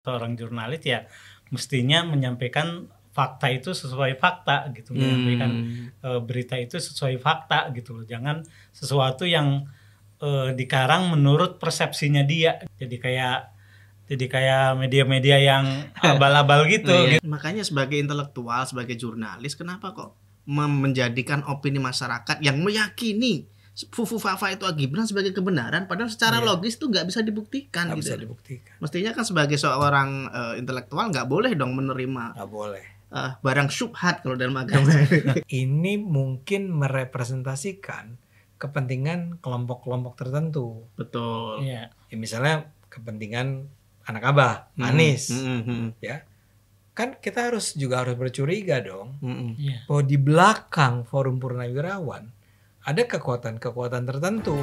seorang jurnalis ya mestinya menyampaikan fakta itu sesuai fakta gitu, menyampaikan berita itu sesuai fakta gitu loh. Jangan sesuatu yang dikarang menurut persepsinya dia. Jadi kayak media-media yang abal-abal gitu. Iya. Gitu. Makanya sebagai intelektual, sebagai jurnalis, kenapa kok menjadikan opini masyarakat yang meyakini Fufu Fafa itu Gibran sebagai kebenaran, padahal secara logis itu nggak bisa dibuktikan. Nggak gitu. bisa dibuktikan. Mestinya kan sebagai seorang intelektual nggak boleh dong menerima. Nggak boleh. Barang syubhat kalau dalam agama. Ini mungkin merepresentasikan kepentingan kelompok-kelompok tertentu. Betul. Iya. Ya, misalnya kepentingan anak abah, Anies, ya. Kan kita harus bercuriga dong, Iya. bahwa di belakang Forum Purnawirawan ada kekuatan-kekuatan tertentu.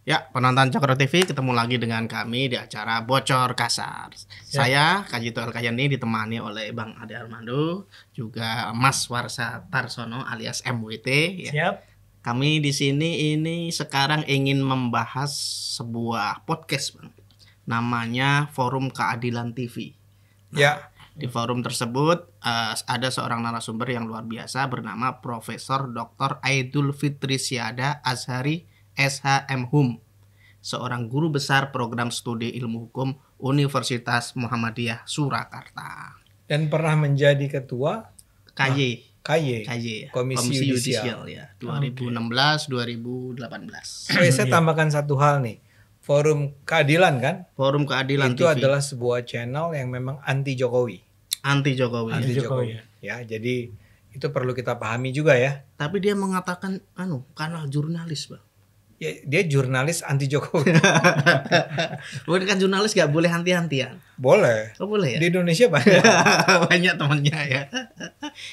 Ya, penonton Cokro TV, ketemu lagi dengan kami di acara Bocor Kasar. Saya Kajito Elkayani ditemani oleh Bang Ade Armando, juga Mas Warsa Tarsono alias MWT. Ya. Siap. Kami di sini ini sekarang ingin membahas sebuah podcast, Bang. Namanya Forum Keadilan TV. Ya. Di forum tersebut ada seorang narasumber yang luar biasa bernama Profesor Dr. Aidul Fitri Syada Azhari SHM seorang guru besar program studi ilmu hukum Universitas Muhammadiyah Surakarta. Dan pernah menjadi ketua KY KY, Komisi Yudisial ya, 2016-2018. Saya tambahkan satu hal nih. Forum Keadilan kan? Forum Keadilan itu TV. adalah sebuah channel yang memang anti Jokowi. Anti Jokowi. Anti Jokowi. Ya, jadi itu perlu kita pahami juga ya. Tapi dia mengatakan karena jurnalis, Bang. Ya, dia jurnalis anti Jokowi. Bukan kan jurnalis gak boleh anti-antian. Boleh. Oh boleh ya? Di Indonesia banyak. Banyak temannya ya.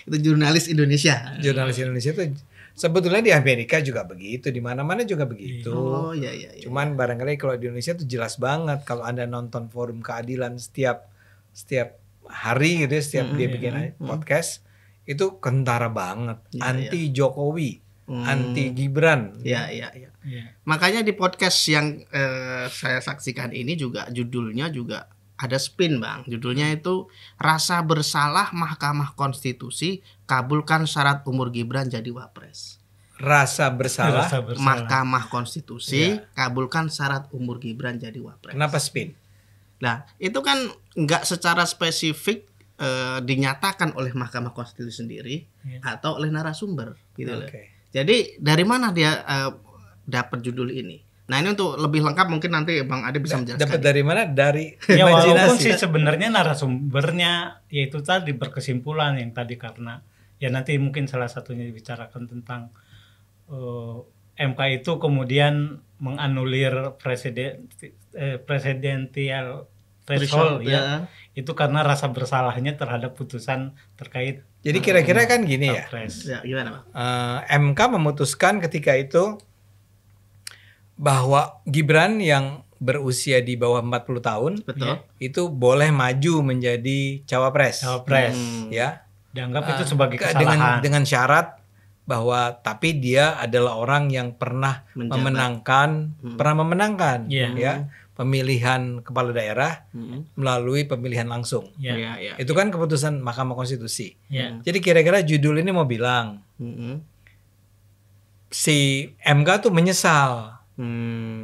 Itu jurnalis Indonesia. Jurnalis Indonesia itu sebetulnya di Amerika juga begitu, di mana-mana juga begitu. Oh iya. Cuman barangkali kalau di Indonesia tuh jelas banget kalau Anda nonton Forum Keadilan setiap hari gitu ya, setiap dia bikin podcast itu kentara banget, anti Jokowi, anti Gibran. Iya. Makanya di podcast yang saya saksikan ini juga judulnya juga ada spin, Bang. Judulnya itu Rasa Bersalah Mahkamah Konstitusi Kabulkan Syarat Umur Gibran Jadi Wapres. Rasa bersalah. Mahkamah Konstitusi kabulkan syarat umur Gibran jadi Wapres. Kenapa spin? Nah, itu kan nggak secara spesifik dinyatakan oleh Mahkamah Konstitusi sendiri atau oleh narasumber gitu loh. Jadi dari mana dia dapat judul ini? Nah, ini untuk lebih lengkap mungkin nanti Bang Ade bisa menjelaskan. Dapat dari mana? Dari Ya walaupun imajinasi. sih sebenarnya narasumbernya yaitu tadi berkesimpulan yang tadi karena ya nanti mungkin salah satunya dibicarakan tentang MK itu kemudian menganulir presidential threshold ya. Itu karena rasa bersalahnya terhadap putusan terkait. Jadi kira-kira kan gini ya. Ya, gimana, Bang? MK memutuskan ketika itu bahwa Gibran yang berusia di bawah 40 tahun Betul. itu boleh maju menjadi cawapres. Ya. Dianggap itu sebagai kesalahan. Dengan syarat bahwa tapi dia adalah orang yang pernah memenangkan ya pemilihan kepala daerah melalui pemilihan langsung. Ya. Itu kan keputusan Mahkamah Konstitusi. Ya. Jadi kira-kira judul ini mau bilang si MK tuh menyesal.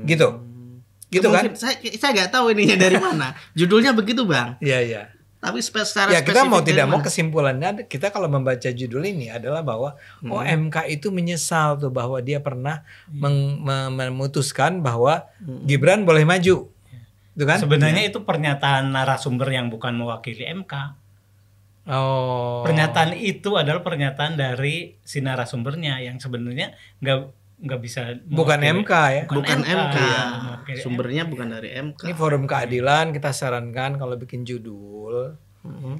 Gitu kan? Saya nggak tahu ininya dari mana. Judulnya begitu, Bang. Iya. Tapi secara ya kita mau spesifik tidak mau mana? kesimpulannya kita kalau membaca judul ini adalah bahwa MK itu menyesal tuh bahwa dia pernah memutuskan bahwa Gibran boleh maju. Itu kan? Sebenarnya itu pernyataan narasumber yang bukan mewakili MK. Oh. Pernyataan itu adalah pernyataan dari si narasumbernya yang sebenarnya nggak bisa bukan MK ya. Bukan MK. Ya. Sumbernya bukan dari MK. Ini Forum Keadilan kita sarankan kalau bikin judul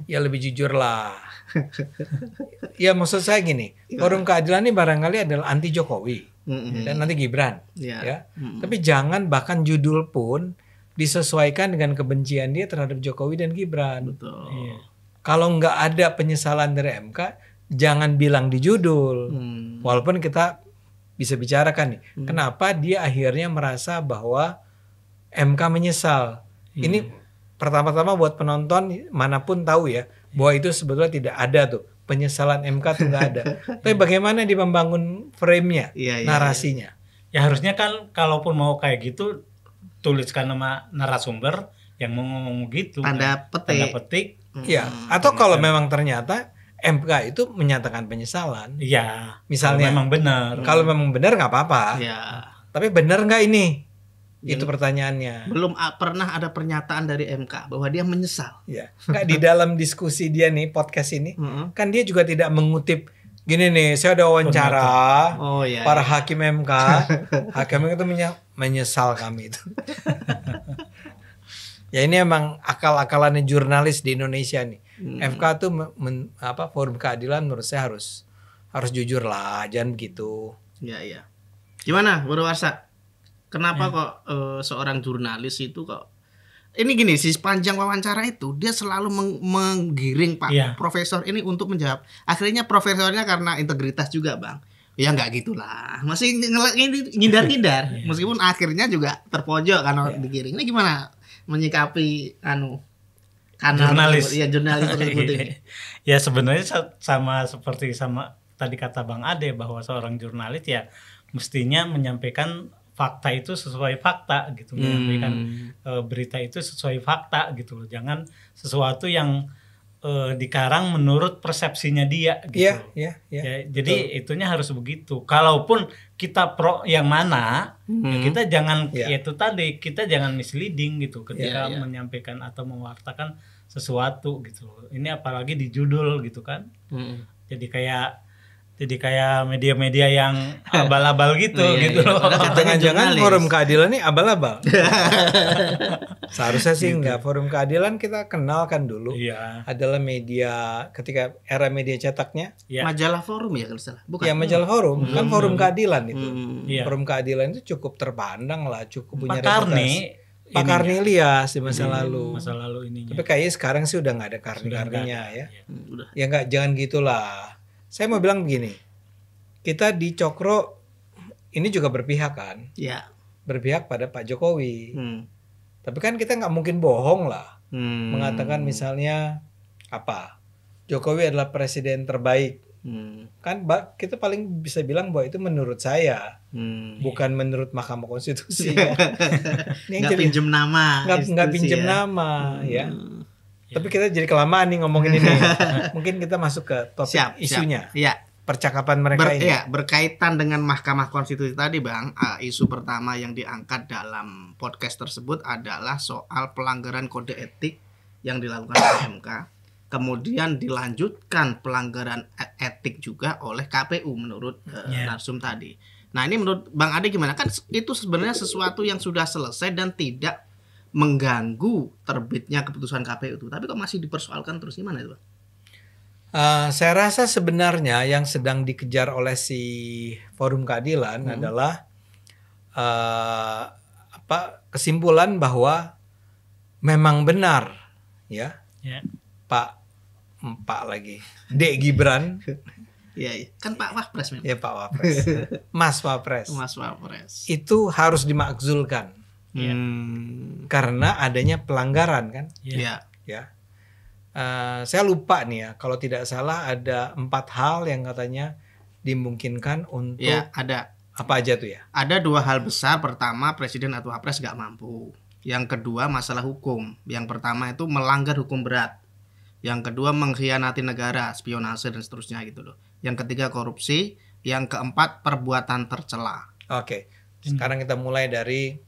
ya lebih jujur lah. Ya maksud saya gini, Forum Keadilan ini barangkali adalah anti Jokowi dan anti Gibran. Ya. Tapi jangan bahkan judul pun disesuaikan dengan kebencian dia terhadap Jokowi dan Gibran. Betul. Iya. kalau nggak ada penyesalan dari MK, jangan bilang di judul. Walaupun kita bisa bicarakan nih, kenapa dia akhirnya merasa bahwa MK menyesal. Ini pertama-tama buat penonton manapun tahu ya, bahwa itu sebetulnya tidak ada tuh. Penyesalan MK tuh nggak ada. Tapi bagaimana dia membangun frame-nya, narasinya. Ya harusnya kan kalaupun mau kayak gitu, tuliskan nama narasumber yang mau ngomong gitu. Tanda petik. Ya, atau kalau memang ternyata MK itu menyatakan penyesalan. Iya. Misalnya. Memang benar. Kalau memang benar nggak apa-apa. Ya. Tapi benar nggak ini? Itu pertanyaannya. Belum pernah ada pernyataan dari MK bahwa dia menyesal. Ya, nggak di dalam diskusi dia nih podcast ini, kan dia juga tidak mengutip gini nih. Saya udah wawancara para hakim MK, hakim itu menyesal kami itu. Ya ini emang akal-akalannya jurnalis di Indonesia nih. MK tuh forum keadilan menurut saya harus jujur lah, jangan begitu. Iya. Gimana, Bro Warsa? Kenapa kok seorang jurnalis itu kok ini gini sih, sepanjang wawancara itu dia selalu menggiring Pak Profesor ini untuk menjawab. Akhirnya profesornya karena integritas juga Bang. Ya nggak gitulah, masih ngindar-ngindar. Meskipun akhirnya juga terpojok karena digiring. Ini gimana menyikapi jurnalis? Ya jurnalis tersebut ini. Ya sebenarnya sama tadi kata Bang Ade, bahwa seorang jurnalis ya mestinya menyampaikan fakta itu sesuai fakta gitu, menyampaikan berita itu sesuai fakta gitu loh, jangan sesuatu yang dikarang menurut persepsinya dia gitu. Iya. Ya, jadi itunya harus begitu. Kalaupun kita pro yang mana, ya kita jangan itu tadi, kita jangan misleading gitu ketika menyampaikan atau mewartakan sesuatu gitu loh. Ini apalagi di judul gitu kan. Jadi kayak media-media yang abal-abal gitu gitu loh. Jangan-jangan forum keadilan ini abal-abal. Seharusnya sih enggak. Forum keadilan kita kenalkan dulu. Iya. Adalah media ketika era media cetaknya. Majalah Forum ya kalau salah. Bukan. Ya majalah Forum. Kan forum keadilan itu. Iya. Forum keadilan itu cukup terpandang lah, cukup punya reputasi. Pak Karni Ilyas di masa lalu. Masa lalu ininya. Tapi kayaknya sekarang sih udah nggak ada Karni-Karninya ya. Ya nggak, jangan gitulah. Saya mau bilang begini, kita di Cokro ini juga berpihak kan? Ya. Berpihak pada Pak Jokowi. Tapi kan kita nggak mungkin bohong lah, mengatakan misalnya apa? Jokowi adalah presiden terbaik. Kan kita paling bisa bilang bahwa itu menurut saya, bukan menurut Mahkamah Konstitusi. Nggak pinjem nama. Nggak pinjem nama, ya. Tapi kita jadi kelamaan nih ngomongin ini. Mungkin kita masuk ke topik isunya. Iya. Percakapan mereka ini. Iya, berkaitan dengan Mahkamah Konstitusi tadi Bang, isu pertama yang diangkat dalam podcast tersebut adalah soal pelanggaran kode etik yang dilakukan oleh MK. Kemudian dilanjutkan pelanggaran etik juga oleh KPU menurut Narsum tadi. Nah, ini menurut Bang Ade gimana? Kan itu sebenarnya sesuatu yang sudah selesai dan tidak mengganggu terbitnya keputusan KPU itu, tapi kok masih dipersoalkan terus, gimana itu? Saya rasa sebenarnya yang sedang dikejar oleh si Forum Keadilan adalah kesimpulan bahwa memang benar ya. Pak lagi Gibran. Iya, kan Pak Wapres memang. Ya Pak Wapres. Mas Wapres. Itu harus dimakzulkan. Karena adanya pelanggaran kan. Iya. Ya. Saya lupa nih ya, kalau tidak salah ada 4 hal yang katanya dimungkinkan untuk. Ya, ada. Apa aja tuh ya? Ada 2 hal besar. Pertama, presiden atau wapres nggak mampu. Yang kedua, masalah hukum. Yang pertama itu melanggar hukum berat. Yang kedua, mengkhianati negara, spionase dan seterusnya gitu loh. Yang ketiga, korupsi. Yang keempat, perbuatan tercela. Oke. Sekarang kita mulai dari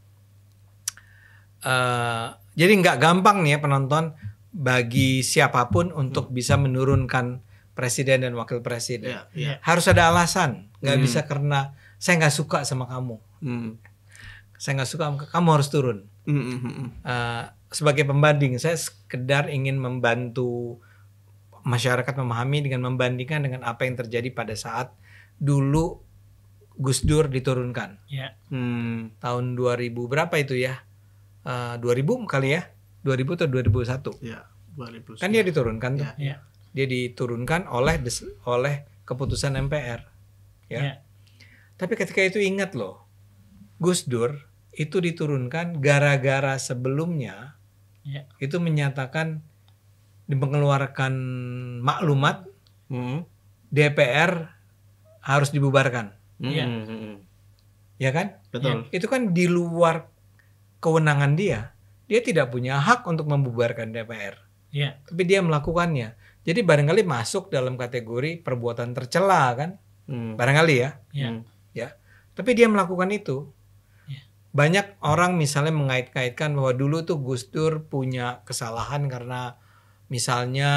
jadi nggak gampang nih ya penonton, bagi siapapun untuk bisa menurunkan presiden dan wakil presiden. Harus ada alasan. Nggak bisa karena saya nggak suka sama kamu. Saya nggak suka, kamu harus turun. Sebagai pembanding, saya sekedar ingin membantu masyarakat memahami dengan membandingkan dengan apa yang terjadi pada saat dulu Gus Dur diturunkan. Tahun 2000 berapa itu ya? 2000 kali ya? 2000 atau 2001? 2009. Kan dia diturunkan tuh. Ya. Ya. Dia diturunkan oleh keputusan MPR. Ya. Ya. Tapi ketika itu ingat loh, Gus Dur itu diturunkan gara-gara sebelumnya Ya. itu menyatakan mengeluarkan maklumat Hmm. DPR harus dibubarkan, Iya. ya kan? Betul. Itu kan di luar kewenangan dia. Dia tidak punya hak untuk membubarkan DPR, Ya. tapi dia melakukannya. Jadi barangkali masuk dalam kategori perbuatan tercela kan? Barangkali ya. Ya. Ya. Tapi dia melakukan itu. Ya. Banyak orang misalnya mengait-kaitkan bahwa dulu tuh Gus Dur punya kesalahan karena misalnya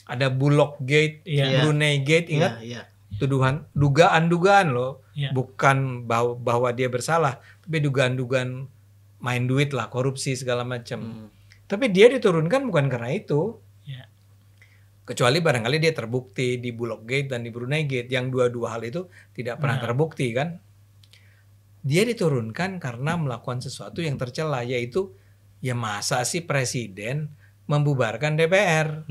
ada Bulog Gate, Iya. Brunei Gate, ingat? Iya. Tuduhan, dugaan-dugaan loh. Iya. Bukan bahwa dia bersalah, tapi dugaan-dugaan main duit lah, korupsi segala macam. Tapi dia diturunkan bukan karena itu. Ya. Kecuali barangkali dia terbukti di Bulog Gate dan di Brunei Gate, yang dua-dua hal itu tidak pernah terbukti kan. Dia diturunkan karena melakukan sesuatu yang tercela, yaitu ya masa sih presiden membubarkan DPR.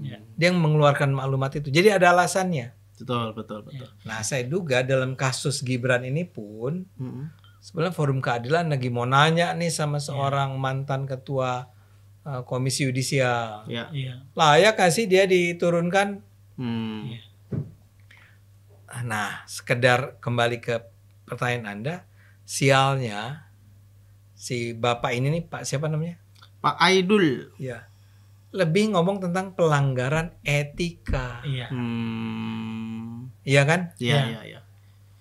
Ya. Dia yang mengeluarkan maklumat itu. Jadi ada alasannya. Betul. Nah, saya duga dalam kasus Gibran ini pun sebenarnya Forum Keadilan lagi mau nanya nih sama seorang mantan ketua Komisi Yudisial. Ya. Iya. Layak gak sih dia diturunkan? Iya. Nah, sekedar kembali ke pertanyaan Anda, sialnya si bapak ini nih, Pak siapa namanya? Pak Aidul. Ya. Lebih ngomong tentang pelanggaran etika. Iya. Iya kan? Iya.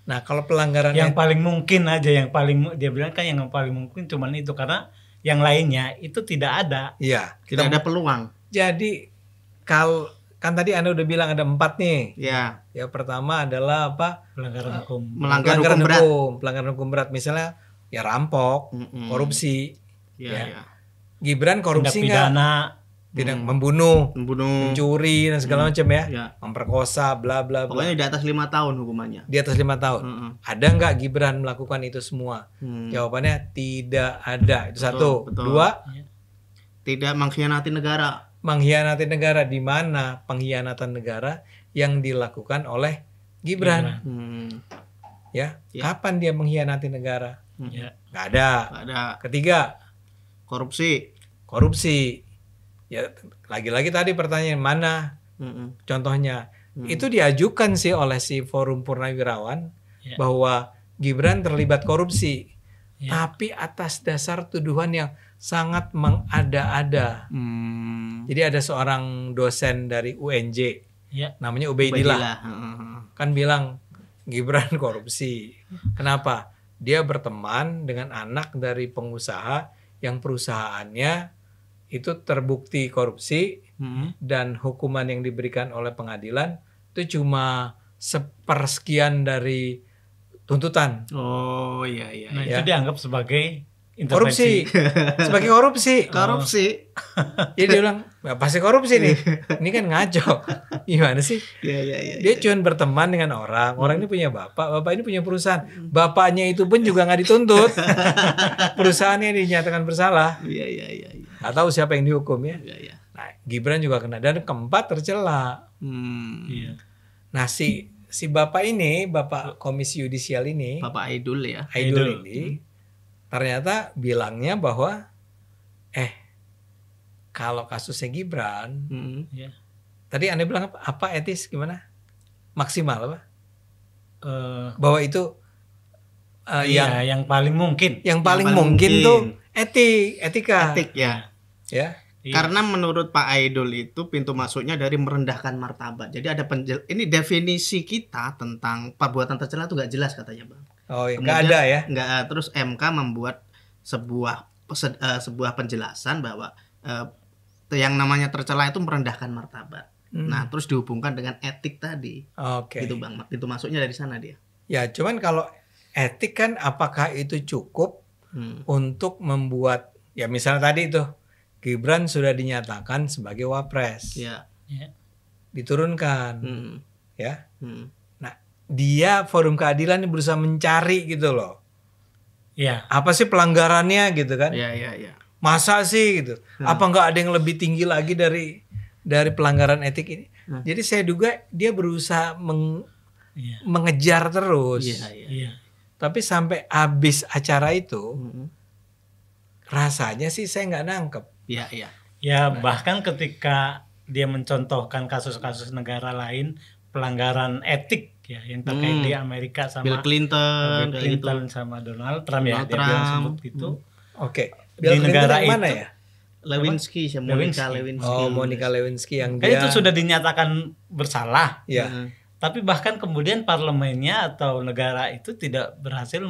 Nah, kalau pelanggaran Yang paling mungkin aja, dia bilang kan yang paling mungkin cuman itu, karena yang lainnya itu tidak ada. Iya. Tidak ada peluang. Jadi kalau kan tadi Anda udah bilang ada 4 nih. Ya. Ya pertama adalah apa? Pelanggaran hukum. Melanggar hukum berat. Pelanggaran hukum berat misalnya ya rampok, korupsi. Ya. Gibran korupsi Tindak nggak? pidana. Tidak membunuh, Membunuh. mencuri dan segala macam ya. Ya. Memperkosa, bla bla bla. Pokoknya di atas 5 tahun hukumannya. Di atas 5 tahun. Ada nggak Gibran melakukan itu semua? Jawabannya tidak ada. Itu satu. betul. 2, Tidak mengkhianati negara. mengkhianati negara. Di mana pengkhianatan negara yang dilakukan oleh Gibran? Ya. Kapan dia mengkhianati negara? Ya. Nggak ada. Nggak ada. Ketiga, Korupsi. ya lagi-lagi tadi pertanyaan mana contohnya? Itu diajukan sih oleh si Forum Purnawirawan bahwa Gibran terlibat korupsi, tapi atas dasar tuduhan yang sangat mengada-ada. Jadi ada seorang dosen dari UNJ, namanya Ubaidillah, kan bilang Gibran korupsi. Kenapa? Dia berteman dengan anak dari pengusaha yang perusahaannya itu terbukti korupsi dan hukuman yang diberikan oleh pengadilan itu cuma sepersekian dari tuntutan. Oh iya. Nah, Ya. itu dianggap sebagai Korupsi. intervensi. Sebagai korupsi. Korupsi. Jadi dia bilang, "Ya, pasti korupsi nih. Ini kan ngaco." Gimana sih? Iya. Dia cuma berteman dengan orang. Orang ini punya bapak ini punya perusahaan. Bapaknya itu pun juga nggak dituntut. Perusahaannya dinyatakan bersalah. Iya. Nggak tahu siapa yang dihukum ya. Iya. Nah, Gibran juga kena. Dan keempat tercela. Iya. Nah, si bapak ini, bapak Komisi Yudisial ini, Bapak Aidul ya. Aidul ini, ternyata bilangnya bahwa kalau kasusnya Gibran, Ya. tadi Anda bilang apa etis gimana? Maksimal apa? Bahwa itu yang paling mungkin. yang paling paling mungkin mungkin. tuh etika. Etik ya. Ya. Iya. Karena menurut Pak Aidul itu pintu masuknya dari merendahkan martabat. Jadi ada ini definisi kita tentang perbuatan tercela itu nggak jelas katanya Bang. Oh, nggak Kemudian ada ya? nggak, terus MK membuat sebuah penjelasan bahwa yang namanya tercela itu merendahkan martabat. Nah, terus dihubungkan dengan etik tadi. Oke. Gitu Bang. Pintu masuknya dari sana dia. Ya, cuman kalau etik kan apakah itu cukup untuk membuat, ya misalnya tadi itu Gibran sudah dinyatakan sebagai wapres, Ya. diturunkan, ya. Nah, Dia Forum Keadilan ini berusaha mencari gitu loh. Ya. Apa sih pelanggarannya gitu kan? ya. Masa sih gitu? Apa nggak ada yang lebih tinggi lagi dari pelanggaran etik ini? Jadi saya duga dia berusaha Iya. mengejar terus. Iya. Tapi sampai habis acara itu, rasanya sih saya nggak nangkep. Iya. Ya bahkan ketika dia mencontohkan kasus-kasus negara lain pelanggaran etik ya yang terkait di Amerika sama Bill Clinton, Bill kayak gitu. Clinton sama Donald Trump ya Donald dia bilang Trump. sebut gitu. Oke. Di Bill Clinton negara yang mana itu, ya? Lewinsky, Monica Lewinsky. Oh, Monica Lewinsky yang Kan dia. itu sudah dinyatakan bersalah. Ya. Tapi bahkan kemudian parlemennya atau negara itu tidak berhasil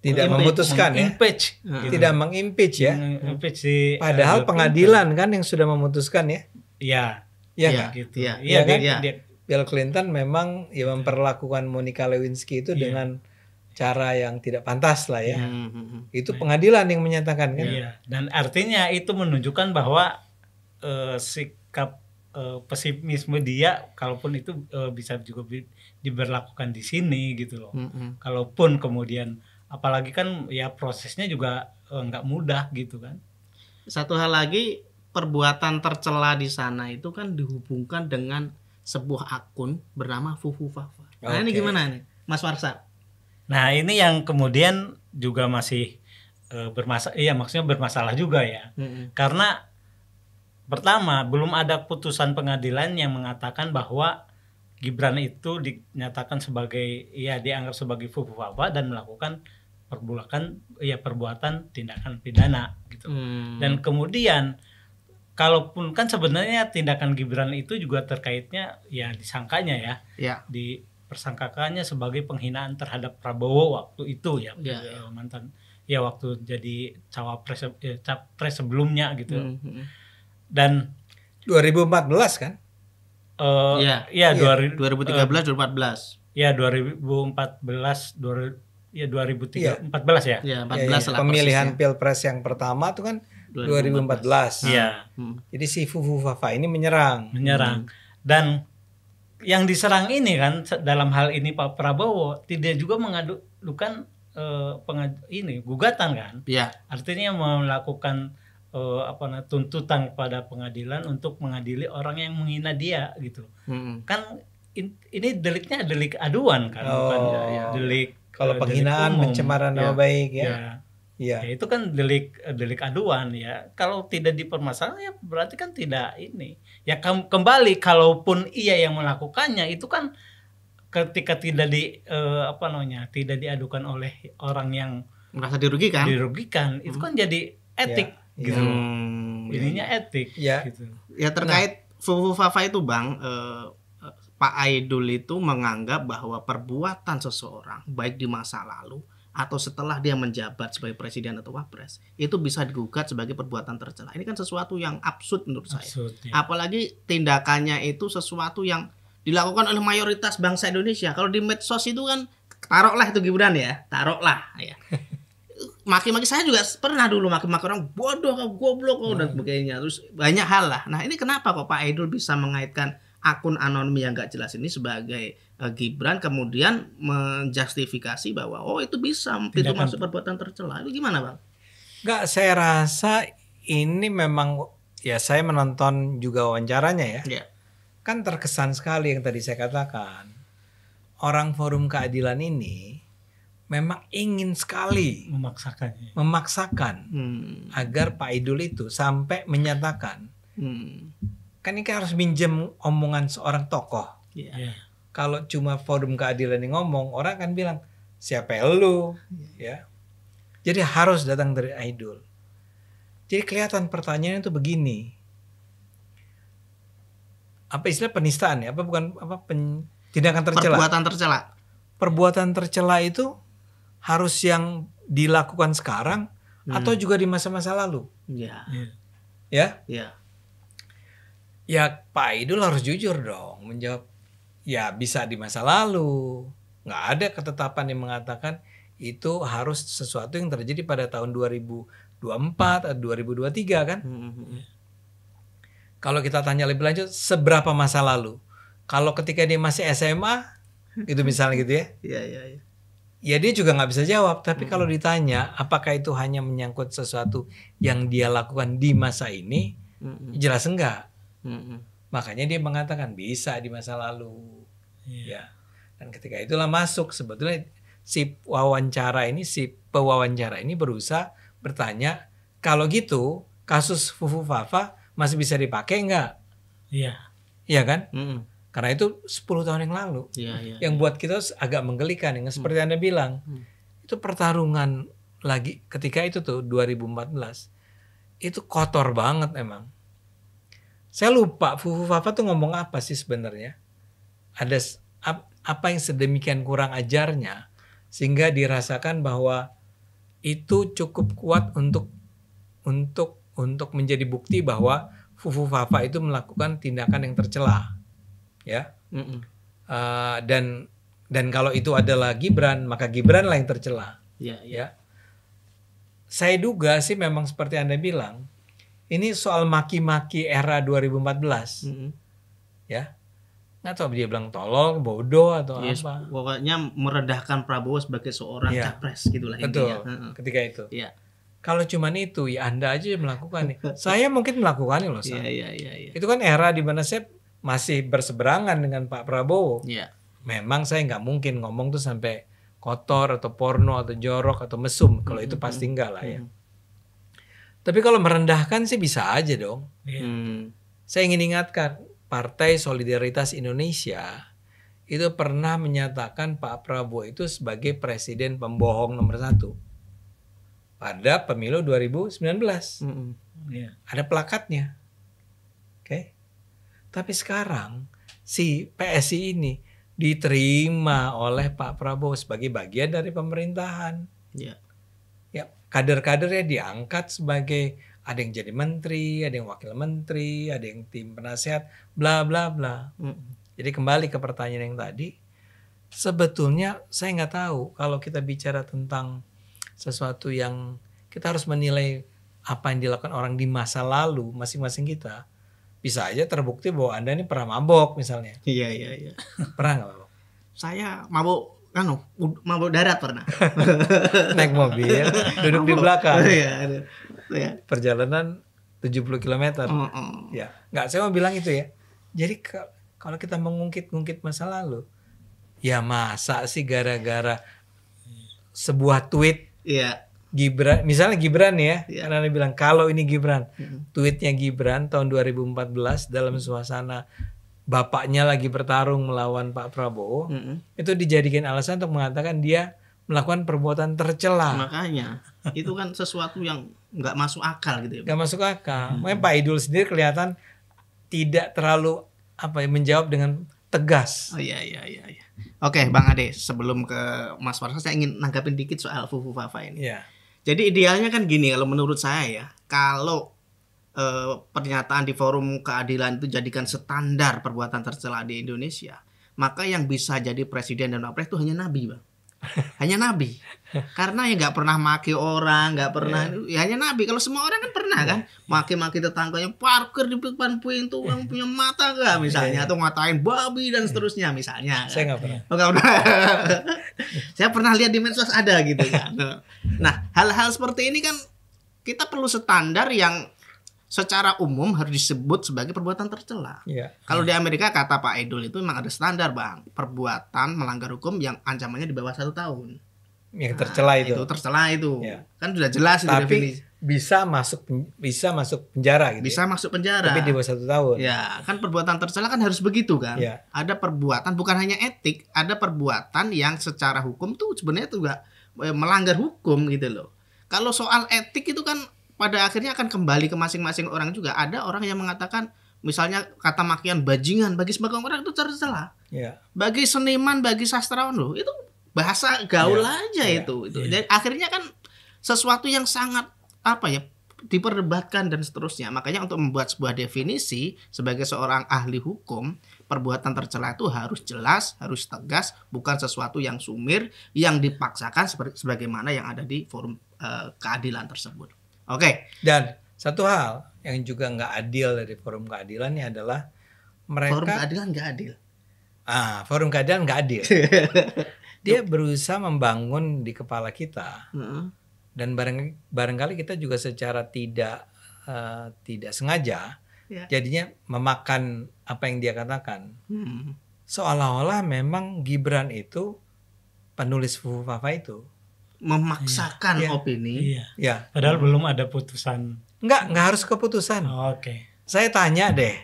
Tidak memutuskan ya. impeach gitu. Tidak mengimpeach ya. Impeach si Padahal Bill pengadilan kan yang sudah memutuskan ya. Clinton. Iya. Ya Iya. nggak? Gitu. Iya. Iya kan? Iya. Dia- Bill Clinton memang ya memperlakukan Monica Lewinsky itu dengan cara yang tidak pantas lah ya. Itu pengadilan yang menyatakan kan. Iya, dan artinya itu menunjukkan bahwa sikap pesimisme dia, kalaupun itu bisa juga diberlakukan di sini gitu loh. Kalaupun kemudian, apalagi kan ya prosesnya juga nggak mudah gitu kan. Satu hal lagi, perbuatan tercela di sana itu kan dihubungkan dengan sebuah akun bernama Fufu Fafa. Nah ini Oke. gimana nih, Mas Warsa? Nah ini yang kemudian juga masih maksudnya bermasalah juga ya. Karena pertama belum ada putusan pengadilan yang mengatakan bahwa Gibran itu dinyatakan sebagai dianggap sebagai fufu-fafa dan melakukan perbuatan tindakan pidana gitu. Dan kemudian kalaupun kan sebenarnya tindakan Gibran itu juga terkaitnya ya disangkanya Ya. dipersangkakannya sebagai penghinaan terhadap Prabowo waktu itu ya. Mantan waktu jadi capres sebelumnya gitu. Dan 2014 kan? 2013 2014. Ya 2014 2014 ya. Ya, 14 lah pemilihan persisnya. Pilpres yang pertama itu kan 2014. Iya. Jadi si Fufu Fafa ini menyerang. Dan yang diserang ini kan dalam hal ini Pak Prabowo tidak juga mengadukan gugatan kan. Iya. Artinya melakukan tuntutan kepada pengadilan untuk mengadili orang yang menghina dia gitu. Kan ini deliknya delik aduan kan, bukan delik Kalau penghinaan, delik umum. pencemaran nama baik ya. Ya itu kan delik aduan ya. Kalau tidak dipermasalahkan ya berarti kan tidak ini. Ya kembali kalaupun ia yang melakukannya itu kan ketika tidak tidak diadukan oleh orang yang Merasa dirugikan. itu kan jadi etik gitu. Ininya etik gitu. Ya terkait Fufu Fafa itu Bang, Pak Aidul itu menganggap bahwa perbuatan seseorang baik di masa lalu atau setelah dia menjabat sebagai presiden atau wapres itu bisa digugat sebagai perbuatan tercela. Ini kan sesuatu yang absurd menurut saya. Apalagi tindakannya itu sesuatu yang dilakukan oleh mayoritas bangsa Indonesia. Kalau di medsos itu kan taruhlah itu Gibran ya, taruhlah ya. Maki-maki saya juga pernah dulu maki-maki orang bodoh, goblok dan sebagainya. Terus banyak hal lah. Nah, ini kenapa kok Pak Aidul bisa mengaitkan akun anonim yang gak jelas ini sebagai Gibran kemudian menjustifikasi bahwa itu bisa pintu masuk perbuatan tercela. Itu gimana Bang? Enggak, saya rasa ini memang ya saya menonton juga wawancaranya ya. Kan terkesan sekali yang tadi saya katakan. Orang Forum Keadilan ini memang ingin sekali memaksakan agar Pak Aidul itu sampai menyatakan kan ini kan harus minjem omongan seorang tokoh. Kalau cuma Forum Keadilan yang ngomong, orang akan bilang siapa lu ya. Jadi harus datang dari Aidul. Jadi kelihatan pertanyaannya itu begini. Apa istilah penistaan ya? Tindakan tercela. Perbuatan tercela itu harus yang dilakukan sekarang atau juga di masa-masa lalu. Ya. Ya Pak Aidul harus jujur dong menjawab. Ya bisa di masa lalu. Nggak ada ketetapan yang mengatakan itu harus sesuatu yang terjadi pada tahun 2024 atau 2023 kan. Kalau kita tanya lebih lanjut, seberapa masa lalu? Kalau ketika dia masih SMA, itu misalnya gitu ya. ya dia juga nggak bisa jawab. Tapi kalau ditanya apakah itu hanya menyangkut sesuatu yang dia lakukan di masa ini, jelas enggak. Makanya dia mengatakan bisa di masa lalu. Ya. Dan ketika itulah masuk sebetulnya si pewawancara ini berusaha bertanya, kalau gitu kasus Fufu Fafa masih bisa dipakai enggak? Iya. Iya kan? Karena itu 10 tahun yang lalu. Yang buat kita agak menggelikan. Yang seperti Anda bilang. Itu pertarungan lagi ketika itu tuh 2014. Itu kotor banget emang. Saya lupa Fufu Fafa tuh ngomong apa sih sebenarnya. Ada apa yang sedemikian kurang ajarnya. Sehingga dirasakan bahwa itu cukup kuat untuk menjadi bukti bahwa Fufu Fafa itu melakukan tindakan yang tercela. Ya, dan kalau itu adalah Gibran, maka Gibran lah yang tercela. Ya, saya duga sih memang seperti Anda bilang, ini soal maki-maki era 2014, ya, nggak tahu dia bilang tolol, bodoh atau apa. Pokoknya merendahkan Prabowo sebagai seorang capres gitulah intinya. Betul, ketika itu. Ya. Kalau cuman itu, ya Anda aja yang melakukan. Saya mungkin melakukannya loh. Iya. Itu kan era di mana saya masih berseberangan dengan Pak Prabowo. Memang saya nggak mungkin ngomong tuh sampai kotor atau porno atau jorok atau mesum. Kalau itu pasti enggak lah ya. Tapi kalau merendahkan sih bisa aja dong. Saya ingin ingatkan, Partai Solidaritas Indonesia itu pernah menyatakan Pak Prabowo itu sebagai presiden pembohong nomor 1 pada pemilu 2019. Ada plakatnya. Oke. Tapi sekarang si PSI ini diterima oleh Pak Prabowo sebagai bagian dari pemerintahan. Ya, kader-kadernya diangkat sebagai, ada yang jadi menteri, ada yang wakil menteri, ada yang tim penasehat, bla bla bla. Jadi kembali ke pertanyaan yang tadi, sebetulnya saya nggak tahu kalau kita bicara tentang sesuatu yang kita harus menilai apa yang dilakukan orang di masa lalu masing-masing kita. Bisa aja terbukti bahwa Anda ini pernah mabok misalnya. Iya. Pernah nggak mabok? Saya mabok darat pernah. Naik mobil, duduk di belakang. Iya. Perjalanan 70 km. Ya, nggak, saya mau bilang itu ya. Jadi kalau kita mengungkit-ungkit masa lalu, ya masa sih gara-gara sebuah tweet. Iya. Gibran, misalnya Gibran ya, karena Anda bilang kalau ini Gibran, tweetnya Gibran tahun 2014 dalam suasana bapaknya lagi bertarung melawan Pak Prabowo, itu dijadikan alasan untuk mengatakan dia melakukan perbuatan tercela. Makanya itu kan sesuatu yang nggak masuk akal gitu ya. Nggak masuk akal. Makanya Pak Idul sendiri kelihatan tidak terlalu menjawab dengan tegas. Iya. Oke, Bang Ade, sebelum ke Mas Farsal saya ingin nanggapin dikit soal Fufu Fafa ini. Iya. Jadi idealnya kan gini kalau menurut saya ya, kalau pernyataan di forum keadilan itu jadikan standar perbuatan tercela di Indonesia, maka yang bisa jadi presiden dan wapres itu hanya nabi, Bang. Hanya nabi. Karena ya nggak pernah maki orang, nggak pernah, ya hanya nabi. Kalau semua orang kan pernah kan, maki-maki tetangganya, parkir di depan pintu, yang punya mata nggak misalnya, atau ngatain babi dan seterusnya misalnya. Saya nggak pernah. Nggak pernah. Saya pernah lihat di medsos ada gitu kan. Nah, hal-hal seperti ini kan kita perlu standar yang secara umum harus disebut sebagai perbuatan tercela. Kalau di Amerika kata Pak Edul itu memang ada standar, Bang, perbuatan melanggar hukum yang ancamannya di bawah 1 tahun. Yang tercela itu. Itu tercela itu. Kan sudah jelas itu definisi. Bisa masuk penjara gitu. Bisa masuk penjara. Tapi di bawah 1 tahun. Ya, kan perbuatan tercela kan harus begitu kan. Ada perbuatan bukan hanya etik, ada perbuatan yang secara hukum tuh sebenarnya juga melanggar hukum gitu loh. Kalau soal etik itu kan pada akhirnya akan kembali ke masing-masing orang juga. Ada orang yang mengatakan misalnya kata makian bajingan bagi sebagian orang itu tercela. Bagi seniman, bagi sastrawan loh, itu bahasa gaul aja itu. Jadi akhirnya kan sesuatu yang sangat diperdebatkan dan seterusnya. Makanya untuk membuat sebuah definisi sebagai seorang ahli hukum, perbuatan tercela itu harus jelas, harus tegas, bukan sesuatu yang sumir yang dipaksakan sebagaimana yang ada di forum keadilan tersebut. Oke. Dan satu hal yang juga nggak adil dari forum keadilannya adalah mereka. Forum keadilan nggak adil. Forum keadilan nggak adil. Dia berusaha membangun di kepala kita. Heeh. Dan barangkali kita juga secara tidak sengaja Ya. jadinya memakan apa yang dia katakan. Hmm. Seolah-olah memang Gibran itu penulis Fufu Fafa itu. Memaksakan Iya. opini. Iya. Ya, Padahal belum ada putusan. nggak harus keputusan. Oke. Saya tanya deh,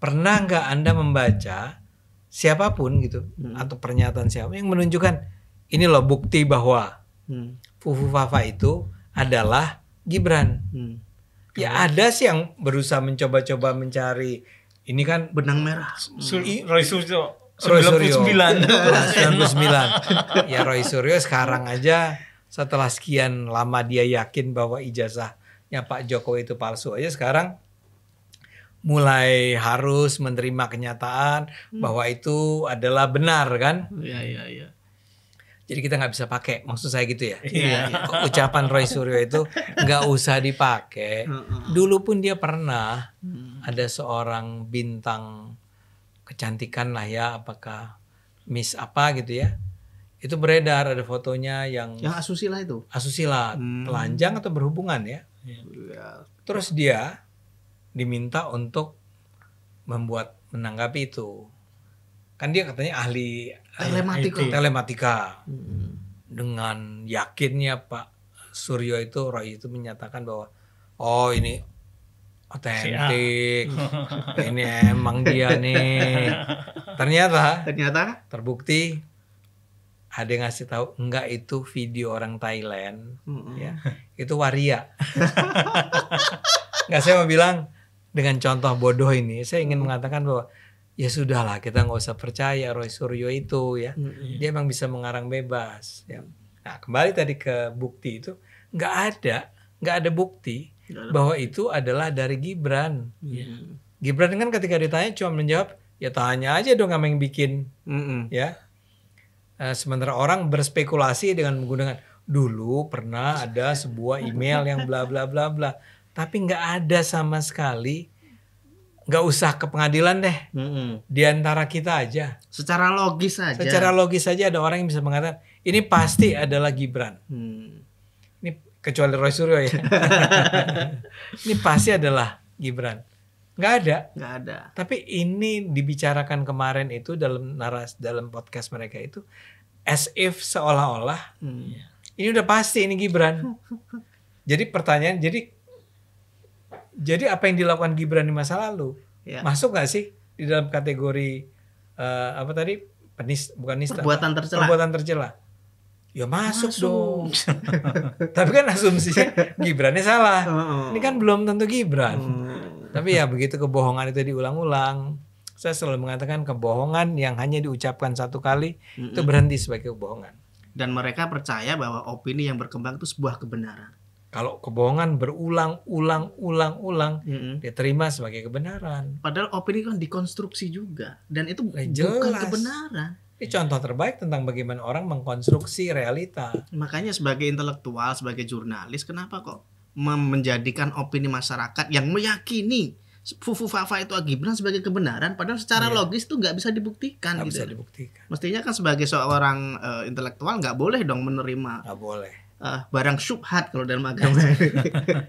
pernah nggak Anda membaca siapapun gitu atau pernyataan siapa yang menunjukkan ini loh bukti bahwa Hmm. Fufu Fafa itu adalah Gibran? Hmm. Ya ada sih yang berusaha mencoba-coba mencari ini kan Benang merah. Roy Suryo Roy Suryo 99. 99. Ya Roy Suryo sekarang aja setelah sekian lama dia yakin bahwa ijazahnya Pak Jokowi itu palsu aja sekarang mulai harus menerima kenyataan bahwa itu adalah benar kan. Iya, iya, iya. Jadi kita nggak bisa pakai, maksud saya gitu ya. Iya. Ucapan Roy Suryo itu nggak usah dipakai. Dulu pun dia pernah ada seorang bintang kecantikan lah ya, apakah Miss apa gitu ya. Itu beredar ada fotonya yang Yang asusila itu. asusila, telanjang atau berhubungan ya. Ya. Terus dia diminta untuk menanggapi itu. Kan dia katanya ahli Telematika. telematika. Dengan yakinnya Pak Suryo itu, Roy itu menyatakan bahwa oh ini otentik, ini emang dia nih. Ternyata Ternyata terbukti ada yang ngasih tahu enggak itu video orang Thailand, ya itu waria. Nggak, saya mau bilang dengan contoh bodoh ini, saya ingin mengatakan bahwa ya sudahlah kita nggak usah percaya Roy Suryo itu ya. Dia emang bisa mengarang bebas. Ya. Nah kembali tadi ke bukti itu nggak ada bukti bahwa itu adalah dari Gibran. Gibran kan ketika ditanya cuma menjawab ya tanya aja dong sama yang bikin ya. Sementara orang berspekulasi dengan menggunakan dulu pernah ada sebuah email yang bla bla bla bla, tapi nggak ada sama sekali. Nggak usah ke pengadilan deh. Di antara kita aja. Secara logis saja. Secara logis saja ada orang yang bisa mengatakan ini pasti adalah Gibran. Ini kecuali Roy Suryo ya. Ini pasti adalah Gibran. Nggak ada. Tapi ini dibicarakan kemarin itu dalam podcast mereka itu as if seolah-olah ini udah pasti ini Gibran. Jadi pertanyaan jadi apa yang dilakukan Gibran di masa lalu masuk nggak sih di dalam kategori apa tadi bukan nista perbuatan tercela? Ya masuk dong. Tapi kan asumsinya Gibrannya salah. Ini kan belum tentu Gibran. Tapi ya begitu kebohongan itu diulang-ulang. Saya selalu mengatakan kebohongan yang hanya diucapkan satu kali itu berhenti sebagai kebohongan. Dan mereka percaya bahwa opini yang berkembang itu sebuah kebenaran. Kalau kebohongan berulang-ulang, dia terima sebagai kebenaran. Padahal opini kan dikonstruksi juga. Dan itu bukan Jelas. kebenaran. Ini contoh terbaik tentang bagaimana orang mengkonstruksi realita. Makanya sebagai intelektual, sebagai jurnalis, kenapa kok menjadikan opini masyarakat yang meyakini Fufu Fafa itu Gibran sebagai kebenaran, padahal secara logis itu nggak bisa dibuktikan. Nggak gitu. bisa dibuktikan. Mestinya kan sebagai seorang intelektual nggak boleh dong menerima Nggak boleh. barang syubhat kalau dalam agama.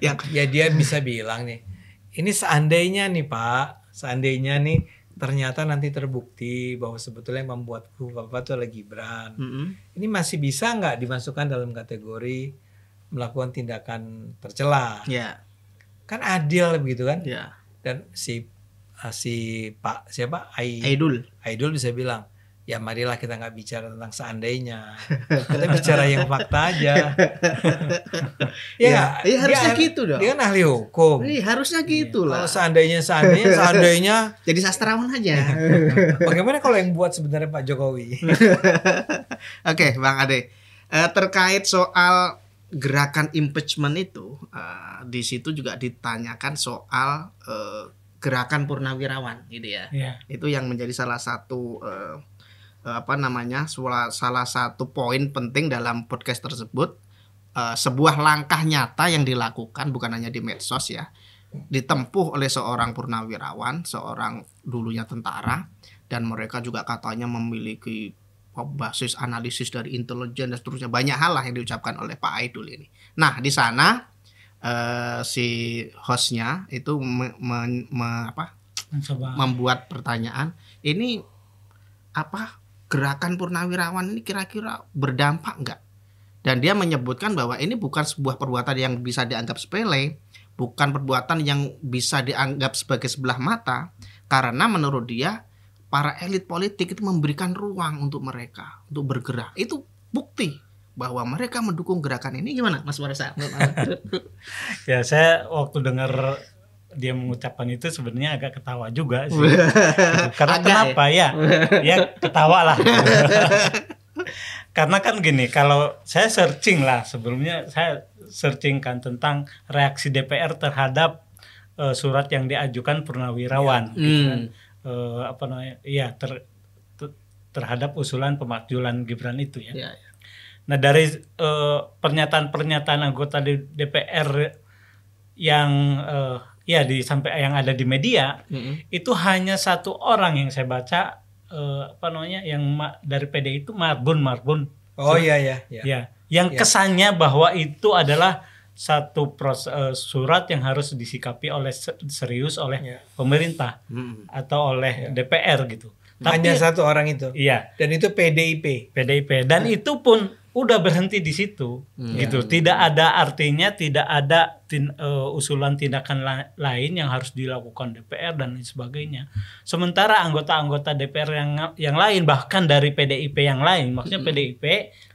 Ya dia bisa bilang nih, ini seandainya nih Pak, seandainya nih ternyata nanti terbukti bahwa sebetulnya yang membuat Fufu Fafa itu adalah Gibran. Ini masih bisa nggak dimasukkan dalam kategori melakukan tindakan tercela? Ya. Kan adil begitu kan? Ya. Dan si Pak siapa Aidul bisa bilang ya marilah kita nggak bicara tentang seandainya, kita bicara yang fakta aja. Ya, harusnya gitu dong. Dia kan ahli hukum. Harusnya gitu lah. Kalau seandainya Jadi sastrawan aja. bagaimana kalau yang buat sebenarnya Pak Jokowi? Oke, Bang Ade. Terkait soal gerakan impeachment itu, di situ juga ditanyakan soal gerakan Purnawirawan, gitu ya. Itu yang menjadi salah satu salah satu poin penting dalam podcast tersebut. Sebuah langkah nyata yang dilakukan bukan hanya di medsos ya, ditempuh oleh seorang purnawirawan, seorang dulunya tentara, dan mereka juga katanya memiliki basis analisis dari intelijen dan seterusnya, banyak hal lah yang diucapkan oleh Pak Aidul ini. Nah di sana si hostnya itu membuat pertanyaan, ini apa gerakan Purnawirawan ini kira-kira berdampak enggak? Dan dia menyebutkan bahwa ini bukan sebuah perbuatan yang bisa dianggap sepele, bukan perbuatan yang bisa dianggap sebagai sebelah mata, karena menurut dia para elit politik itu memberikan ruang untuk mereka untuk bergerak. Itu bukti bahwa mereka mendukung gerakan ini. Gimana Mas Warsa? Ya saya waktu dengar dia mengucapkan itu sebenarnya agak ketawa juga sih. Karena kenapa ya? Ya ketawa lah. Karena kan gini, kalau saya searching lah sebelumnya, saya searching kan tentang reaksi DPR terhadap surat yang diajukan Purnawirawan, gitu kan. Apa namanya? Iya, terhadap usulan pemakzulan Gibran itu ya. Ya. Nah dari pernyataan-pernyataan anggota DPR yang sampai yang ada di media, itu hanya satu orang yang saya baca. Apa namanya yang dari PDI itu Marbun. Oh iya. Yang kesannya bahwa itu adalah satu surat yang harus disikapi oleh serius oleh pemerintah atau oleh DPR gitu. Hanya satu orang itu. Iya. Dan itu PDIP dan itu pun udah berhenti di situ gitu. Tidak ada artinya, tidak ada usulan tindakan lain yang harus dilakukan DPR dan lain sebagainya. Sementara anggota-anggota DPR yang lain, bahkan dari PDIP yang lain, maksudnya PDIP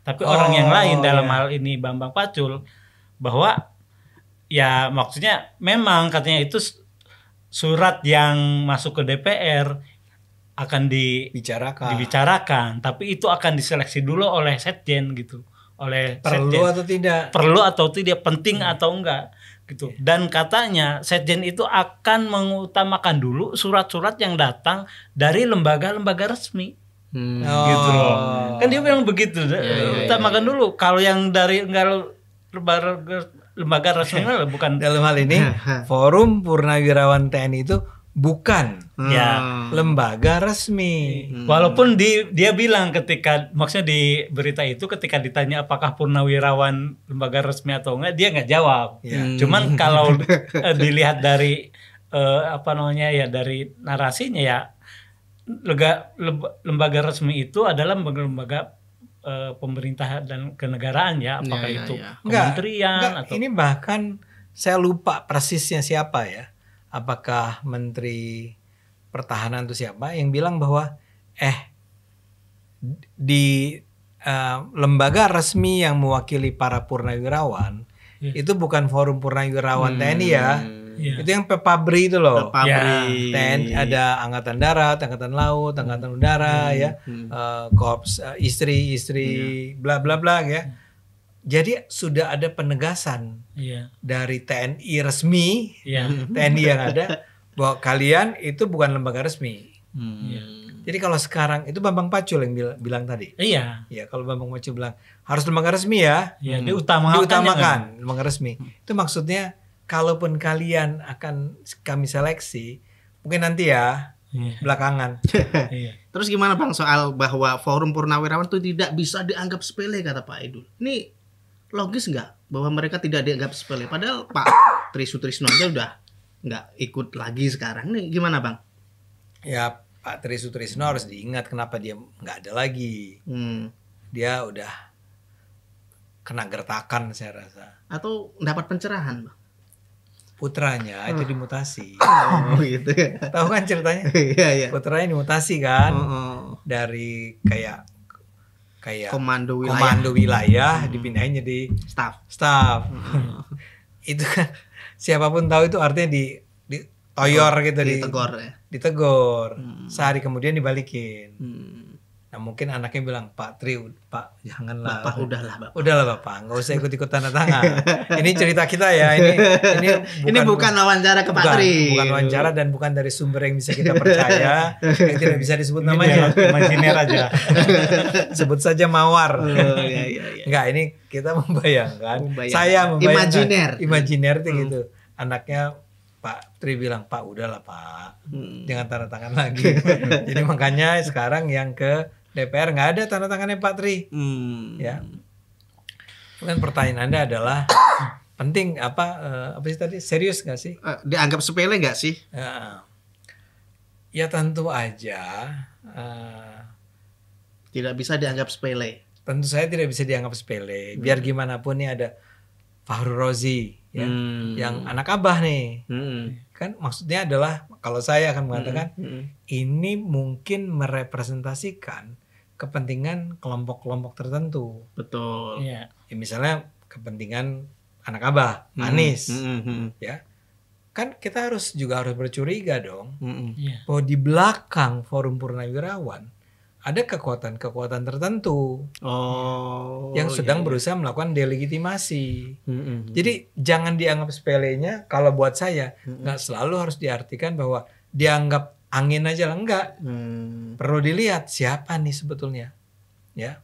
tapi orang yang lain dalam hal ini Bambang Pacul, bahwa ya maksudnya memang katanya itu surat yang masuk ke DPR akan dibicarakan, tapi itu akan diseleksi dulu oleh Setjen gitu, oleh perlu atau tidak, penting atau enggak gitu. Dan katanya Setjen itu akan mengutamakan dulu surat-surat yang datang dari lembaga-lembaga resmi. Gitu loh. Kan dia bilang begitu, utamakan dulu. Kalau yang dari lembaga resmi bukan. Dalam hal ini Forum Purnawirawan TNI itu bukan lembaga resmi. Walaupun dia bilang maksudnya di berita itu ketika ditanya apakah Purnawirawan lembaga resmi atau enggak, dia nggak jawab. Cuman kalau dilihat dari dari narasinya ya, lembaga resmi itu adalah lembaga pemerintah dan kenegaraan ya, apakah itu kementerian atau ini bahkan saya lupa persisnya siapa ya. Apakah Menteri Pertahanan itu siapa yang bilang bahwa di lembaga resmi yang mewakili para purnawirawan itu bukan Forum Purnawirawan TNI ya. Itu yang Pepabri itu loh. TNI ada Angkatan Darat, Angkatan Laut, Angkatan Udara Korps istri bla bla bla ya. Jadi sudah ada penegasan dari TNI resmi, TNI yang ada, bahwa kalian itu bukan lembaga resmi. Jadi kalau sekarang itu Bambang Pacul yang bilang tadi. Iya. Ya, kalau Bambang Pacul bilang harus lembaga resmi ya. Diutamakan lembaga resmi. Itu maksudnya kalaupun kalian akan kami seleksi, mungkin nanti ya belakangan. Terus gimana Bang soal bahwa Forum Purnawirawan itu tidak bisa dianggap sepele kata Pak Aidul? Ini logis nggak bahwa mereka tidak dianggap sepele? Padahal Pak Tri Sutrisno aja udah nggak ikut lagi sekarang. Nih gimana Bang? Ya Pak Tri Sutrisno harus diingat kenapa dia nggak ada lagi. Dia udah kena gertakan saya rasa. Atau dapat pencerahan Bang? Putranya itu dimutasi. Oh gitu ya. Tahu kan ceritanya? Iya. Putranya dimutasi kan. Dari kayak komando wilayah dipindahin jadi staff. Itu kan siapapun tahu itu artinya ditoyor gitu, ditegur. Sehari kemudian dibalikin. Nah mungkin anaknya bilang, Pak Tri, Pak janganlah. Bapak udahlah Bapak, nggak usah ikut-ikut tanda tangan. Ini cerita kita ya. Ini bukan wawancara ke Pak Tri. Bukan wawancara dan bukan dari sumber yang bisa kita percaya. Yang tidak bisa disebut namanya. Imajiner aja. Sebut saja Mawar. Iya. Enggak, ini kita membayangkan. Saya membayangkan. Imajiner itu gitu. Anaknya Pak Tri bilang, Pak udahlah Pak, jangan tanda tangan lagi. Jadi makanya sekarang yang ke DPR nggak ada tanda tangannya Pak Tri. Ya. Kemudian pertanyaan Anda adalah penting apa sih tadi? Serius nggak sih? Dianggap sepele nggak sih? Ya tentu aja. Tidak bisa dianggap sepele. Tentu saya tidak bisa dianggap sepele. Biar gimana pun nih ada Fahru Rozi ya, yang anak abah nih. Kan maksudnya adalah kalau saya akan mengatakan ini mungkin merepresentasikan kepentingan kelompok-kelompok tertentu. Betul. Iya. Ya, misalnya kepentingan anak abah, Anies. Ya. Kan kita harus bercuriga dong. Iya. Bahwa di belakang Forum Purnawirawan ada kekuatan-kekuatan tertentu yang sedang berusaha melakukan delegitimasi. Jadi jangan dianggap sepelenya. Kalau buat saya nggak selalu harus diartikan bahwa dianggap angin aja lah, enggak. Perlu dilihat siapa nih sebetulnya, ya.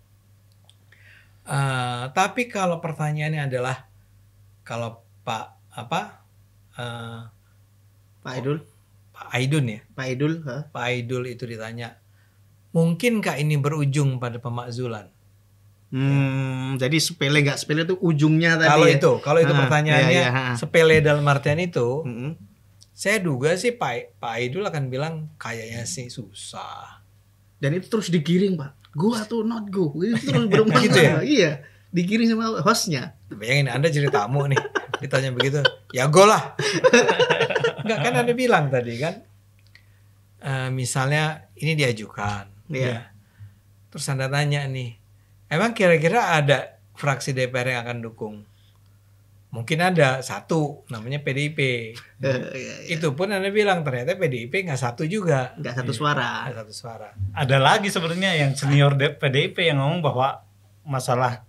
Tapi kalau pertanyaannya adalah kalau Pak Aidun ya, Pak Aidul itu ditanya, mungkinkah ini berujung pada pemakzulan? Jadi sepele nggak sepele itu ujungnya tadi. Kalau itu pertanyaannya sepele dalam artian itu, saya duga sih Pak Aidul akan bilang kayaknya sih susah. Dan itu terus digiring Pak. Gua tuh not go. Itu terus berumah gitu ya? Iya, digiring sama hostnya. Bayangin Anda jadi tamu nih, ditanya begitu, ya go lah. Enggak, kan Anda bilang tadi kan, misalnya ini diajukan, ya. Terus Anda tanya nih, emang kira-kira ada fraksi DPR yang akan dukung? Mungkin ada satu, namanya PDIP. Itu pun Anda bilang ternyata PDIP nggak satu juga. Nggak satu suara. Nggak satu suara. Ada lagi sebenarnya yang senior PDIP yang ngomong bahwa masalah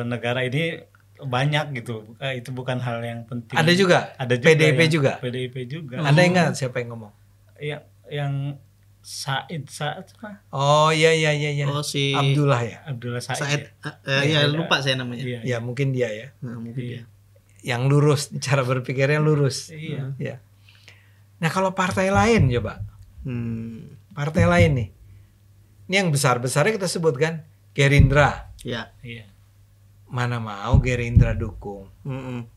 negara ini banyak gitu. Itu bukan hal yang penting. Ada juga. Ada juga PDIP juga. PDIP juga. Anda ingat siapa yang ngomong? Yang Said apa? Oh iya. Oh si Abdullah ya. Abdullah Said. Ya lupa saya namanya. Iya. Ya mungkin dia ya. Mungkin dia. Yang lurus, cara berpikirnya lurus. Iya. Ya. Nah kalau partai lain coba, partai lain nih, ini yang besar-besarnya kita sebutkan Gerindra. Ya. Iya. Mana mau Gerindra dukung,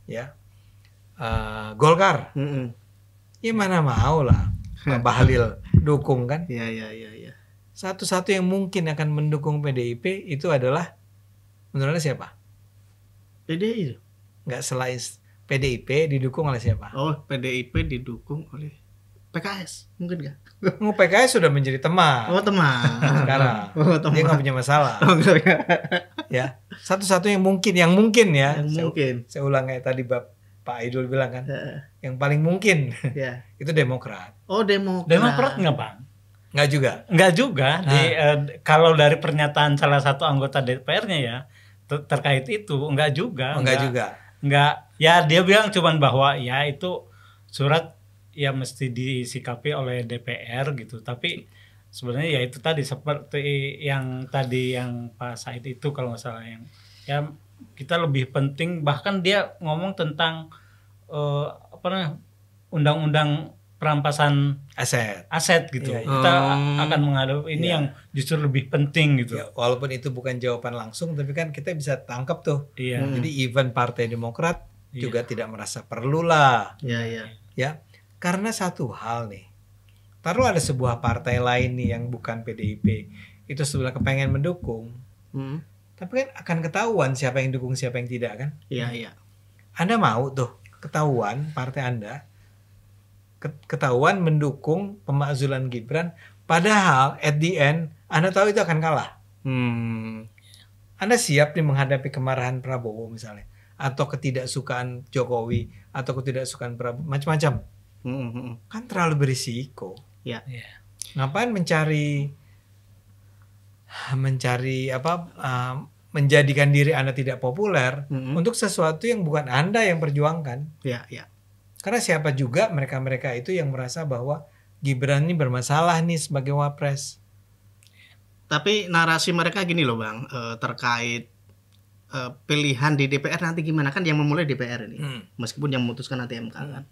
ya. Golkar, ya mana mau lah. Pak Bahlil dukung kan? Iya. Satu-satu yang mungkin akan mendukung PDIP itu adalah menurut Anda siapa? PDI. Nggak, selain PDIP didukung oleh siapa? Oh, PDIP didukung oleh PKS, mungkin nggak? Oh, PKS sudah menjadi teman. Oh, teman. Sekarang teman. dia nggak punya masalah. Oh, Ya, satu-satu yang mungkin ya. Yang mungkin. Saya ulang kayak tadi Pak Aidul bilang kan, yang paling mungkin ya. itu Demokrat. Oh, Demokrat. Demokrat nggak Bang? Nggak juga. Nggak juga. Kalau dari pernyataan salah satu anggota DPR-nya ya terkait itu nggak juga. Nggak juga. Nggak. Ya dia bilang cuman bahwa ya itu surat ya mesti disikapi oleh DPR gitu. Tapi sebenarnya ya itu tadi seperti yang Pak Said itu kalau nggak salah yang ya kita lebih penting, bahkan dia ngomong tentang undang-undang perampasan aset gitu. Iya. Kita akan menghadapi ini yang justru lebih penting gitu. Ya, walaupun itu bukan jawaban langsung, tapi kan kita bisa tangkap tuh. Iya. Jadi even Partai Demokrat juga tidak merasa perlu lah. Iya. Ya, karena satu hal nih. Taruh ada sebuah partai lain nih yang bukan PDIP, itu sebelah kepengen mendukung. Tapi kan akan ketahuan siapa yang dukung, siapa yang tidak kan? Iya. Anda mau tuh ketahuan partai Anda ketahuan mendukung pemakzulan Gibran, padahal at the end Anda tahu itu akan kalah. Anda siap nih menghadapi kemarahan Prabowo misalnya, atau ketidaksukaan Jokowi, atau ketidaksukaan Prabowo, macam-macam. Kan terlalu berisiko. Ya. Ngapain menjadikan diri Anda tidak populer untuk sesuatu yang bukan Anda yang perjuangkan. Ya. Karena siapa juga mereka itu yang merasa bahwa Gibran ini bermasalah nih sebagai wapres. Tapi narasi mereka gini loh Bang, terkait pilihan di DPR nanti gimana, kan yang memulai DPR ini, meskipun yang memutuskan nanti MK kan.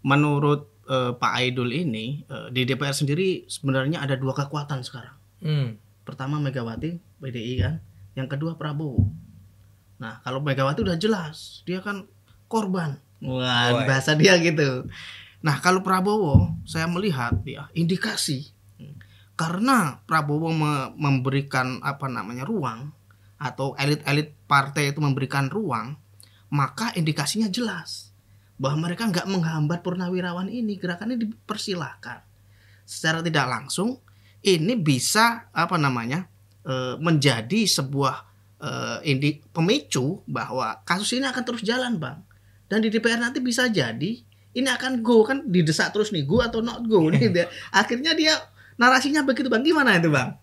Menurut Pak Aidul ini di DPR sendiri sebenarnya ada dua kekuatan sekarang. Pertama Megawati, PDI kan. Yang kedua Prabowo. Nah, kalau Megawati udah jelas, dia kan korban. Wah, bahasa dia gitu. Nah, kalau Prabowo, saya melihat ya indikasi. Karena Prabowo memberikan ruang, atau elit-elit partai itu memberikan ruang, maka indikasinya jelas bahwa mereka nggak menghambat Purnawirawan ini, gerakannya dipersilahkan. Secara tidak langsung ini bisa menjadi sebuah pemicu bahwa kasus ini akan terus jalan, Bang. Dan di DPR nanti bisa jadi ini akan go, kan didesak terus nih, go atau not go nih. Akhirnya dia narasinya begitu, Bang. Gimana itu, Bang?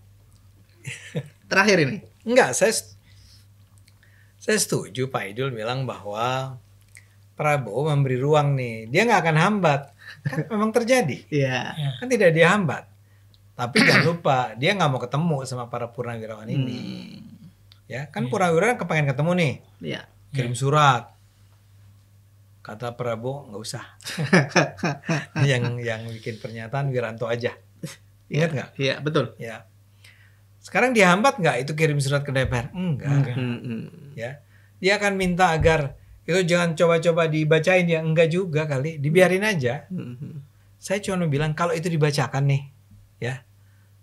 Terakhir ini. Enggak, saya setuju Pak Idul bilang bahwa Prabowo memberi ruang nih. Dia nggak akan hambat. Kan memang terjadi. Iya. Kan tidak dihambat. Tapi jangan lupa, dia nggak mau ketemu sama para purnawirawan ini. Ya, kan purnawirawan kepengen ketemu nih. Iya. Kirim surat. Kata Prabowo nggak usah. yang bikin pernyataan Wiranto aja. Ingat nggak? Iya, betul. Ya. Sekarang dihambat nggak itu kirim surat ke DPR? Enggak. Ya, dia akan minta agar itu jangan coba-coba dibacain ya, enggak juga kali, dibiarin aja. Saya cuma bilang kalau itu dibacakan nih, ya,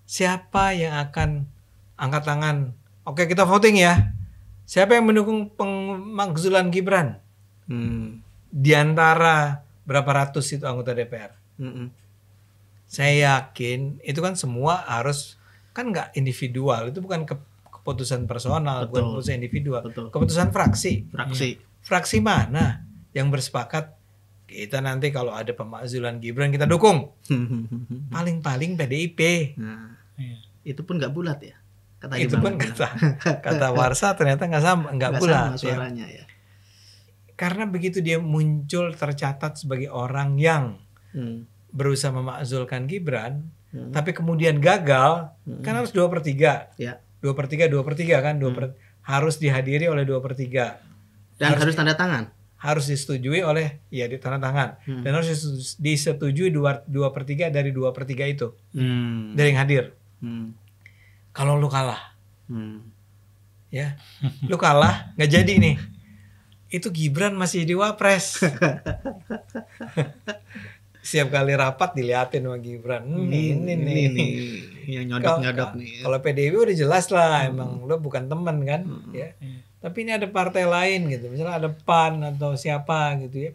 siapa yang akan angkat tangan? Oke, kita voting ya. Siapa yang mendukung pemakzulan Gibran? Di antara berapa ratus itu anggota DPR? Saya yakin itu kan semua harus, kan nggak individual, itu bukan keputusan personal, bukan keputusan individual, keputusan fraksi. Fraksi mana yang bersepakat kita nanti kalau ada pemakzulan Gibran kita dukung? Paling-paling PDIP. Nah, itu pun nggak bulat ya. Itu pun kata Warsa ternyata nggak bulat suaranya ya. Karena begitu dia muncul tercatat sebagai orang yang berusaha memakzulkan Gibran, tapi kemudian gagal, kan harus 2/3. Ya. 2/3 kan, harus dihadiri oleh 2/3. Dan harus tanda tangan. Harus disetujui oleh, ya di tanda tangan. Dan harus disetujui 2/3 dari 2/3 itu. Dari yang hadir. Kalau lu kalah, ya, lu kalah, nggak jadi nih. Itu Gibran masih di Wapres. Siap kali rapat diliatin sama Gibran. Ini nih yang nyodok-nyodok nih. Kalau PDIP udah jelas lah, emang lo bukan teman kan, ya. Tapi ini ada partai lain gitu, misalnya ada PAN atau siapa gitu ya.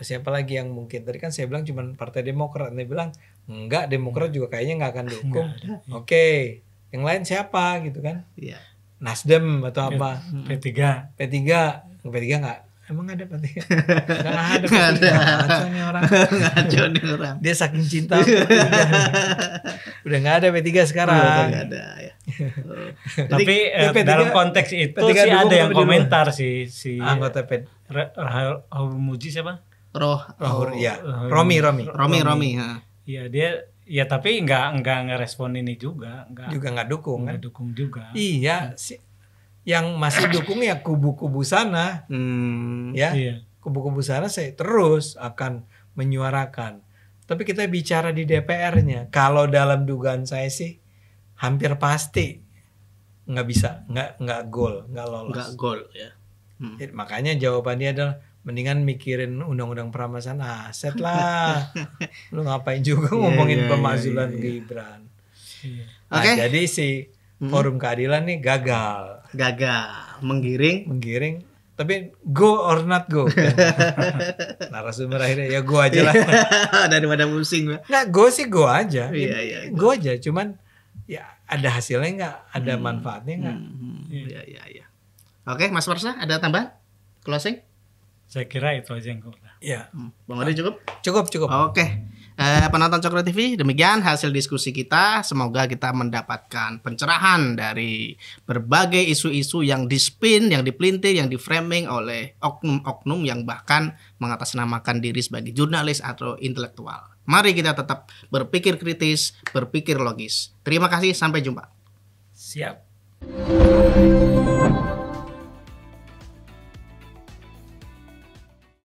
Siapa lagi yang mungkin tadi kan saya bilang cuma Partai Demokrat, dia bilang enggak, Demokrat juga kayaknya nggak akan dukung. Oke, yang lain siapa gitu kan? Iya. Nasdem atau apa? P3 nggak? Emang ada P3? Nggak ada. Ngaco nih orang. Dia saking cinta. Udah nggak ada P3 sekarang. Udah nggak ada ya. Tapi dalam konteks itu sih ada yang komentar si anggota Rahul Muji siapa? Romi. Iya, dia ya, tapi nggak ngerespon ini juga nggak dukung kan? Dukung juga. Iya, yang masih dukung ya kubu-kubu sana. Ya. Iya. Kubu-kubu sana saya terus akan menyuarakan. Tapi kita bicara di DPR-nya. Kalau dalam dugaan saya sih hampir pasti nggak bisa, nggak gol, nggak lolos. Nggak gol ya. Jadi, makanya jawabannya adalah mendingan mikirin undang-undang perampasan aset lah. Lu ngapain juga ngomongin pemakzulan Gibran. Nah, jadi si Forum Keadilan nih gagal, menggiring. Tapi go or not go. Narasumber akhirnya ya go aja lah. Daripada pusing. Nggak, go sih go aja. Iya. Go aja, cuman ya ada hasilnya nggak, ada manfaatnya nggak. Iya. Oke, Mas Warsa, ada tambahan? Closing? Saya kira itu aja yang udah. Iya. Bang Ade cukup? Cukup. Oke. Penonton Cokro TV, demikian hasil diskusi kita. Semoga kita mendapatkan pencerahan dari berbagai isu-isu yang dispin, yang dipelintir, yang diframing oleh oknum-oknum yang bahkan mengatasnamakan diri sebagai jurnalis atau intelektual. Mari kita tetap berpikir kritis, berpikir logis. Terima kasih, sampai jumpa. Siap.